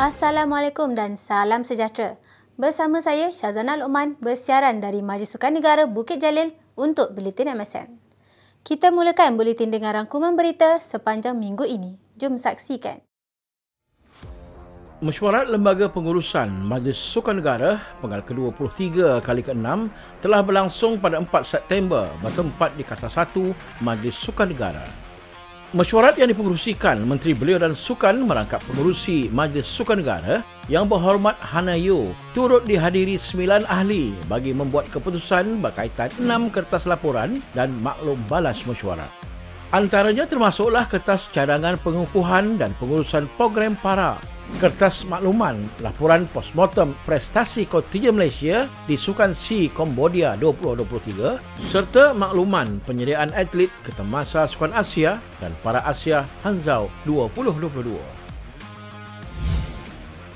Assalamualaikum dan salam sejahtera. Bersama saya Syazana Luqman bersiaran dari Majlis Sukan Negara Bukit Jalil untuk Buletin MSN. Kita mulakan buletin dengan rangkuman berita sepanjang minggu ini. Jom saksikan. Mesyuarat Lembaga Pengurusan Majlis Sukan Negara Penggal ke-23 kali ke-6 telah berlangsung pada 4 September bertempat di Kasar 1 Majlis Sukan Negara. Mesyuarat yang dipengerusikan Menteri Belia dan Sukan merangkap pengerusi Majlis Sukan Negara Yang Berhormat Hana Yeoh turut dihadiri 9 ahli bagi membuat keputusan berkaitan 6 kertas laporan dan maklum balas mesyuarat. Antaranya termasuklah kertas cadangan pengukuhan dan pengurusan program PARA, kertas makluman laporan postmortem prestasi kontingen Malaysia di Sukan SEA Cambodia 2023 serta makluman penyediaan atlet Ketemasa Sukan Asia dan Para Asia Hangzhou 2022.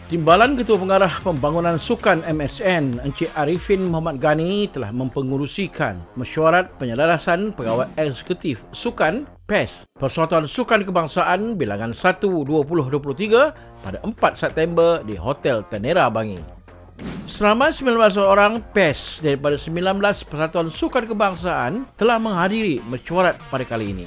Timbalan Ketua Pengarah Pembangunan Sukan MSN Encik Arifin Muhammad Ghani telah mempengerusikan mesyuarat penyelarasan Pegawai Eksekutif Sukan PES Persatuan Sukan Kebangsaan bilangan 1 2023 pada 4 September di Hotel Tenera Bangi. Selama 19 orang PES daripada 19 Persatuan Sukan Kebangsaan telah menghadiri mesyuarat pada kali ini.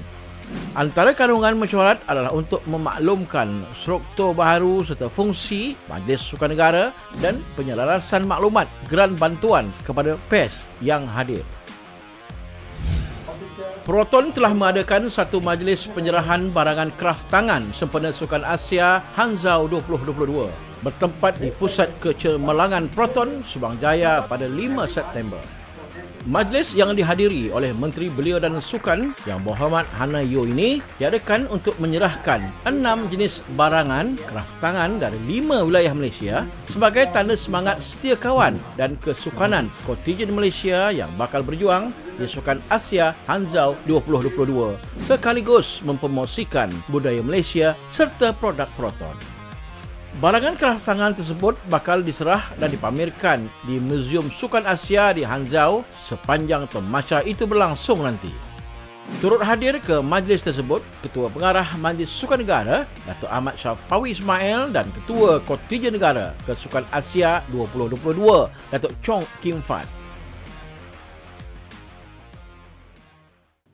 Antara kandungan mesyuarat adalah untuk memaklumkan struktur baharu serta fungsi Majlis Sukan Negara dan penyelarasan maklumat geran bantuan kepada PES yang hadir. Proton telah mengadakan satu majlis penyerahan barangan kraf tangan sempena Sukan Asia Hangzhou 2022 bertempat di Pusat Kecemerlangan Proton, Subang Jaya pada 5 September. Majlis yang dihadiri oleh Menteri Belia dan Sukan Yang Berhormat Hana Yeoh ini diadakan untuk menyerahkan 6 jenis barangan kraf tangan dari 5 wilayah Malaysia sebagai tanda semangat setia kawan dan kesukanan kontingen Malaysia yang bakal berjuang di Sukan Asia Hangzhou 2022 sekaligus mempromosikan budaya Malaysia serta produk Proton. Barangan kraf tangan tersebut bakal diserah dan dipamerkan di Muzium Sukan Asia di Hangzhou sepanjang tamasya itu berlangsung nanti. Turut hadir ke majlis tersebut Ketua Pengarah Majlis Sukan Negara Datuk Ahmad Syafawi Ismail dan Ketua Kontingen Negara ke Sukan Asia 2022 Datuk Chong Kim Fat.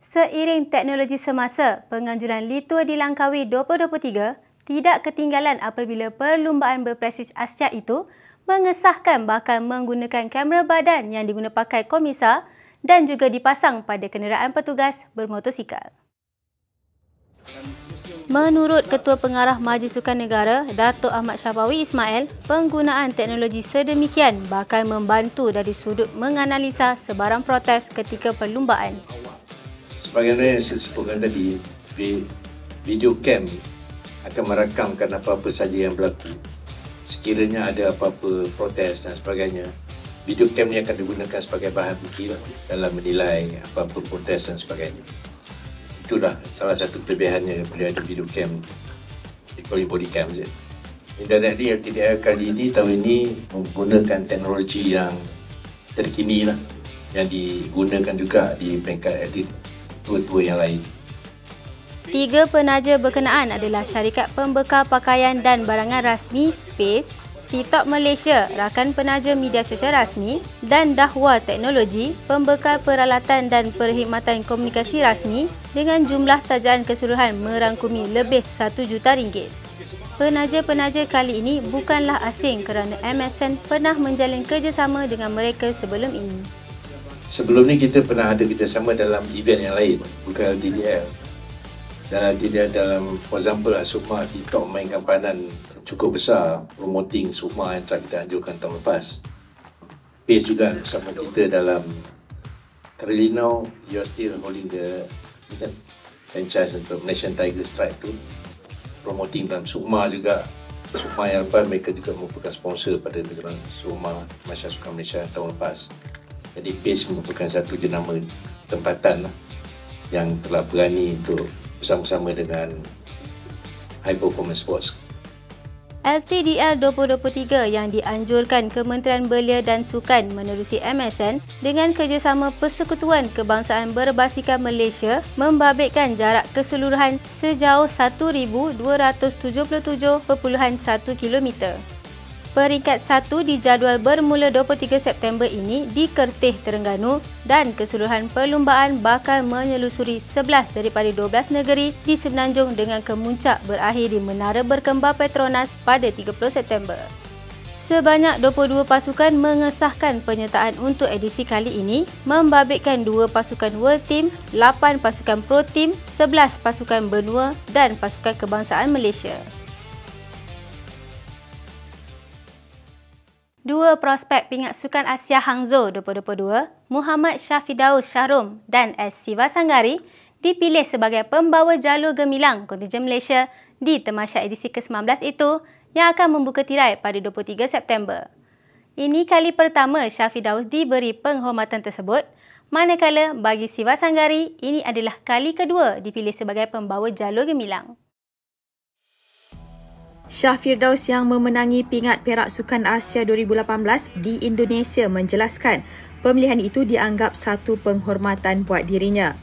Seiring teknologi semasa, penganjuran Litua di Langkawi 2023 tidak ketinggalan apabila perlumbaan berprestij Asia itu mengesahkan bakal menggunakan kamera badan yang diguna pakai komisa dan juga dipasang pada kenderaan petugas bermotosikal. Menurut Ketua Pengarah Majlis Sukan Negara, Datuk Ahmad Syafawi Ismail, penggunaan teknologi sedemikian bakal membantu dari sudut menganalisa sebarang protes ketika perlumbaan. Sebagaimana yang saya sebutkan tadi, video cam akan merakamkan apa-apa saja yang berlaku. Sekiranya ada apa-apa protes dan sebagainya, video cam ni akan digunakan sebagai bahan bukti dalam menilai apa-apa protes dan sebagainya. Itulah salah satu kelebihannya bila ada video cam, di body cam je. Internet ni kali ini, tahun ini menggunakan teknologi yang terkini lah, yang digunakan juga di peringkat atlet tua-tua yang lain. 3 penaja berkenaan adalah Syarikat Pembekal Pakaian dan Barangan Rasmi PACE, TikTok Malaysia, Rakan Penaja Media Sosial Rasmi dan Dahwa Teknologi, Pembekal Peralatan dan Perkhidmatan Komunikasi Rasmi dengan jumlah tajaan keseluruhan merangkumi lebih RM1 juta. Penaja-penaja kali ini bukanlah asing kerana MSN pernah menjalin kerjasama dengan mereka sebelum ini. Sebelum ni kita pernah ada kerjasama dalam event yang lain, bukan LTDL. Dalam for example, Sukma TikTok mainkan peranan cukup besar promoting Sukma yang telah kita anjurkan tahun lepas. PACE juga bersama kita dalam currently now you are still holding the franchise untuk Malaysian Tiger Strike tu, promoting dalam Sukma juga. Sukma yang lepas mereka juga merupakan sponsor pada kejuaraan Sukma Malaysia Sukan Malaysia tahun lepas. Jadi PACE merupakan satu jenama tempatan lah, yang telah berani untuk bersama-sama dengan High Performance Sports. LTDL 2023 yang dianjurkan Kementerian Belia dan Sukan menerusi MSN dengan kerjasama Persekutuan Kebangsaan Berbasikan Malaysia membabitkan jarak keseluruhan sejauh 1,277.1 km. Peringkat 1 dijadual bermula 23 September ini di Kertih, Terengganu dan keseluruhan perlumbaan bakal menyelusuri 11 daripada 12 negeri di Semenanjung dengan kemuncak berakhir di Menara Berkembar Petronas pada 30 September. Sebanyak 22 pasukan mengesahkan penyertaan untuk edisi kali ini, membabitkan 2 pasukan World Team, 8 pasukan Pro Team, 11 pasukan benua dan pasukan kebangsaan Malaysia. Dua prospek pingat Sukan Asia Hangzhou 2022, Muhammad Syafidaus Syahrom dan S. Sivasanggari dipilih sebagai pembawa jalur gemilang kontingen Malaysia di Temasya edisi ke-19 itu yang akan membuka tirai pada 23 September. Ini kali pertama Syafidaus diberi penghormatan tersebut, manakala bagi Sivasanggari ini adalah kali kedua dipilih sebagai pembawa jalur gemilang. Syafidaus yang memenangi pingat perak Sukan Asia 2018 di Indonesia menjelaskan pemilihan itu dianggap satu penghormatan buat dirinya.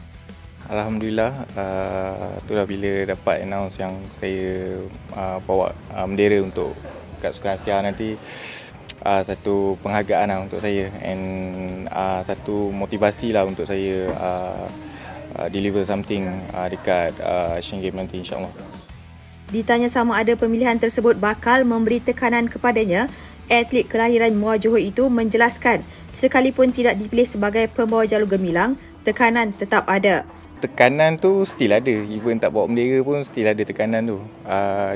Alhamdulillah, itulah bila dapat announce yang saya bawa bendera untuk kat Sukan Asia nanti, satu penghargaan lah untuk saya and satu motivasi lah untuk saya deliver something dekat Asian Games nanti insyaAllah. Ditanya sama ada pemilihan tersebut bakal memberi tekanan kepadanya, atlet kelahiran Muar Johor itu menjelaskan sekalipun tidak dipilih sebagai pembawa jalur gemilang, tekanan tetap ada. Tekanan tu still ada, even tak bawa bendera pun still ada tekanan tu.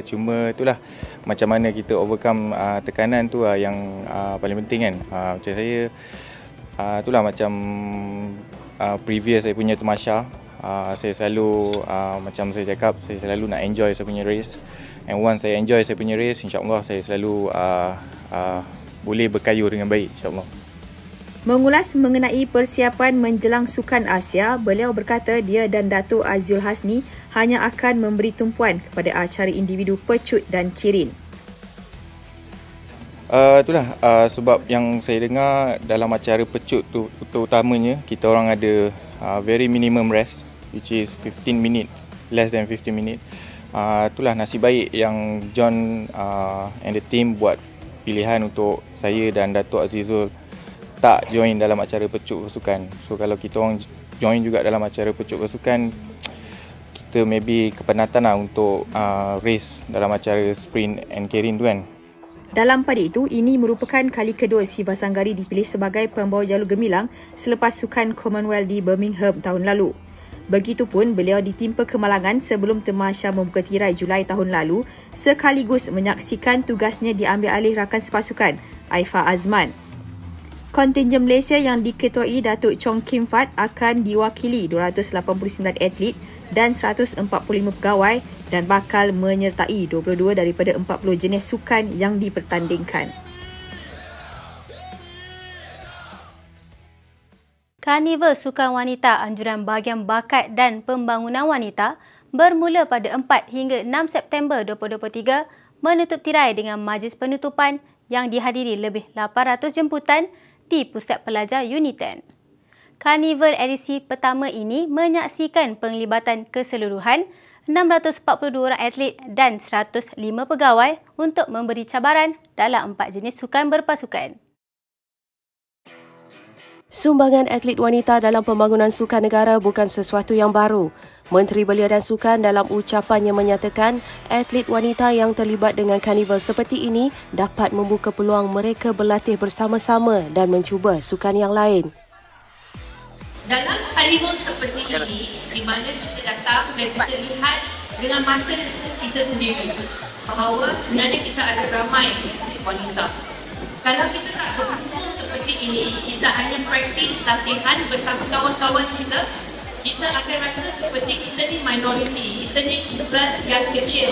Cuma itulah macam mana kita overcome tekanan tu yang paling penting kan. Macam saya, itulah macam previous saya punya Temasya. Saya selalu, macam saya cakap, saya selalu nak enjoy saya punya race. And once saya enjoy saya punya race, insyaAllah saya selalu boleh berkayuh dengan baik, insyaAllah. Mengulas mengenai persiapan menjelang Sukan Asia, beliau berkata dia dan Datuk Azizul Hasni hanya akan memberi tumpuan kepada acara individu pecut dan kirin. Itulah sebab yang saya dengar dalam acara pecut tu terutamanya kita orang ada very minimum rest, which is 15 minutes, less than 15 minutes. Itulah nasib baik yang John and the team buat pilihan untuk saya dan Datuk Azizul tak join dalam acara pecut bersukan. So kalau kita orang join juga dalam acara pecut bersukan, kita maybe kepenatan lah untuk race dalam acara sprint and carrying tu kan. Dalam pada itu, ini merupakan kali kedua Sivasanggari dipilih sebagai pembawa jalur gemilang selepas Sukan Commonwealth di Birmingham tahun lalu. Begitupun beliau ditimpa kemalangan sebelum Temasya membuka tirai Julai tahun lalu sekaligus menyaksikan tugasnya diambil alih rakan sepasukan Aifa Azman. Kontingen Malaysia yang diketuai Datuk Chong Kim Fat akan diwakili 289 atlet dan 145 pegawai dan bakal menyertai 22 daripada 40 jenis sukan yang dipertandingkan. Karnival Sukan Wanita Anjuran Bahagian Bakat dan Pembangunan Wanita bermula pada 4 hingga 6 September 2023 menutup tirai dengan majlis penutupan yang dihadiri lebih 800 jemputan di Pusat Pelajar Uniten. Karnival edisi pertama ini menyaksikan penglibatan keseluruhan 642 orang atlet dan 105 pegawai untuk memberi cabaran dalam 4 jenis sukan berpasukan. Sumbangan atlet wanita dalam pembangunan sukan negara bukan sesuatu yang baru. Menteri Belia dan Sukan dalam ucapannya menyatakan atlet wanita yang terlibat dengan karnival seperti ini dapat membuka peluang mereka berlatih bersama-sama dan mencuba sukan yang lain. Dalam karnival seperti ini, di mana kita datang dan kita lihat dengan mata kita sendiri bahawa sebenarnya kita ada ramai atlet wanita. Kalau kita tak berkumpul seperti ini, kita hanya praktis latihan bersama kawan-kawan kita, kita akan rasa seperti kita ni minoriti, kita ni kumpulan yang kecil,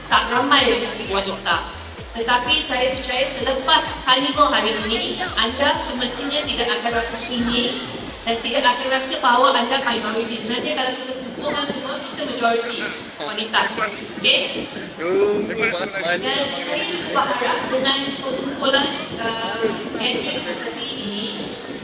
tak ramai wanita. Tetapi saya percaya selepas karnival hari ini, anda semestinya tidak akan rasa sunyi dan tidak akan rasa bahawa anda minoriti. Sebenarnya kalau kita orang semua kita majoriti wanita. Okey? Dan saya juga berharap dengan perkumpulan atlet seperti ini,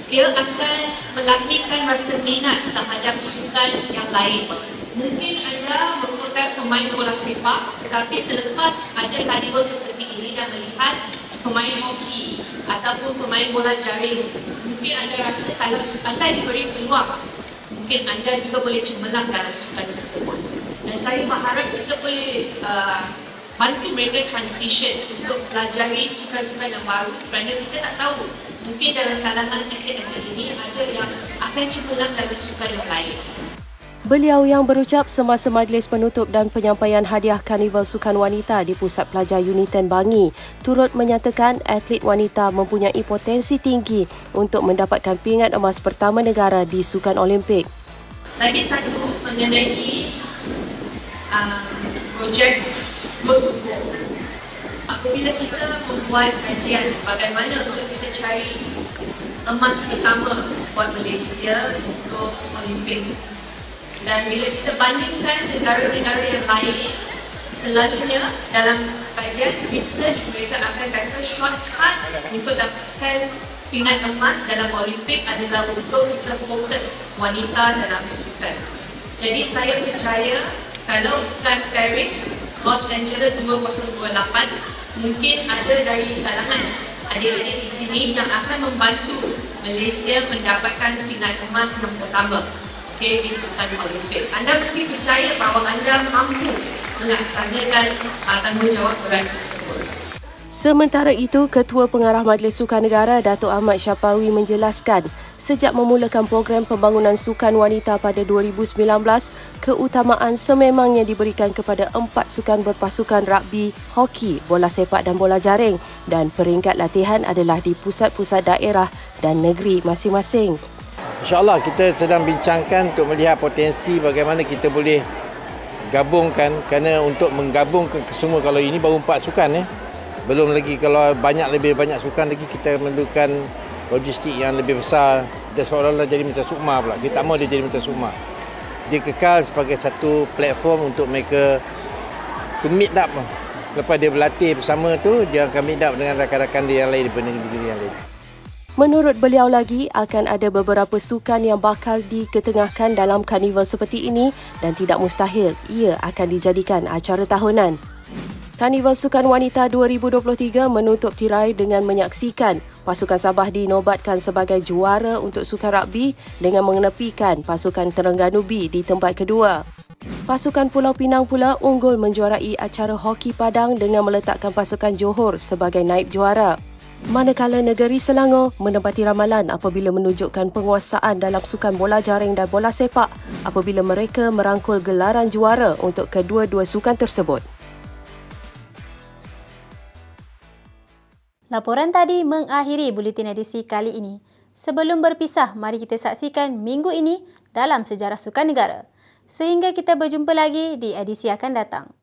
dia akan melahirkan rasa minat terhadap sukan yang lain. Mungkin anda merupakan pemain bola sepak, tetapi selepas ada kaliber seperti ini dan melihat pemain hoki ataupun pemain bola jaring, mungkin anda rasa kalau anda diberi peluang, mungkin anda juga boleh cemerlang dalam sukan tersebut. Dan saya berharap kita boleh bantu mereka transition untuk pelajari sukan-sukan yang baru, kerana kita tak tahu, mungkin dalam kalangan atlet-atlet ini ada yang akan cemerlang dalam sukan yang lain. Beliau yang berucap semasa majlis penutup dan penyampaian hadiah Karnival Sukan Wanita di Pusat Pelajar Uniten Bangi turut menyatakan atlet wanita mempunyai potensi tinggi untuk mendapatkan pingat emas pertama negara di Sukan Olimpik. Lagi satu mengenai projek berhubung. Apabila kita membuat kajian bagaimana untuk kita cari emas pertama buat Malaysia untuk Olimpik. Dan bila kita bandingkan negara-negara yang lain, selalunya dalam kajian research mereka akan kata shortcut untuk dapatkan pingat emas dalam Olimpik adalah untuk kita fokus wanita dalam sukan. Jadi saya percaya kalau bukan Paris, Los Angeles 2028, mungkin ada dari kalangan adik-adik di sini yang akan membantu Malaysia mendapatkan pingat emas yang pertama di Sukan Olimpik. Anda mesti percaya bahawa anda mampu melaksanakan tanggungjawab berat tersebut. Sementara itu, Ketua Pengarah Majlis Sukan Negara Datuk Ahmad Syapawi menjelaskan sejak memulakan program pembangunan sukan wanita pada 2019, keutamaan sememangnya diberikan kepada 4 sukan berpasukan rugby, hoki, bola sepak dan bola jaring, dan peringkat latihan adalah di pusat-pusat daerah dan negeri masing-masing. InsyaAllah kita sedang bincangkan untuk melihat potensi bagaimana kita boleh gabungkan, kerana untuk menggabungkan semua, kalau ini baru 4 sukan belum lagi kalau lebih banyak sukan lagi, kita memerlukan logistik yang lebih besar. Dia seolah-olah jadi macam sukma pula. Kita tak mahu dia jadi macam sukma. Dia kekal sebagai satu platform untuk mereka to meet up. Lepas dia berlatih bersama tu, dia akan meet up dengan rakan-rakan dia yang lain daripada negeri yang lain. Menurut beliau lagi, akan ada beberapa sukan yang bakal diketengahkan dalam karnival seperti ini dan tidak mustahil ia akan dijadikan acara tahunan. Karnival Sukan Wanita 2023 menutup tirai dengan menyaksikan pasukan Sabah dinobatkan sebagai juara untuk sukan rugby dengan mengenepikan pasukan Terengganu B di tempat kedua. Pasukan Pulau Pinang pula unggul menjuarai acara hoki padang dengan meletakkan pasukan Johor sebagai naib juara. Manakala negeri Selangor menempati ramalan apabila menunjukkan penguasaan dalam sukan bola jaring dan bola sepak apabila mereka merangkul gelaran juara untuk kedua-dua sukan tersebut. Laporan tadi mengakhiri buletin edisi kali ini. Sebelum berpisah, mari kita saksikan minggu ini dalam sejarah sukan negara. Sehingga kita berjumpa lagi di edisi akan datang.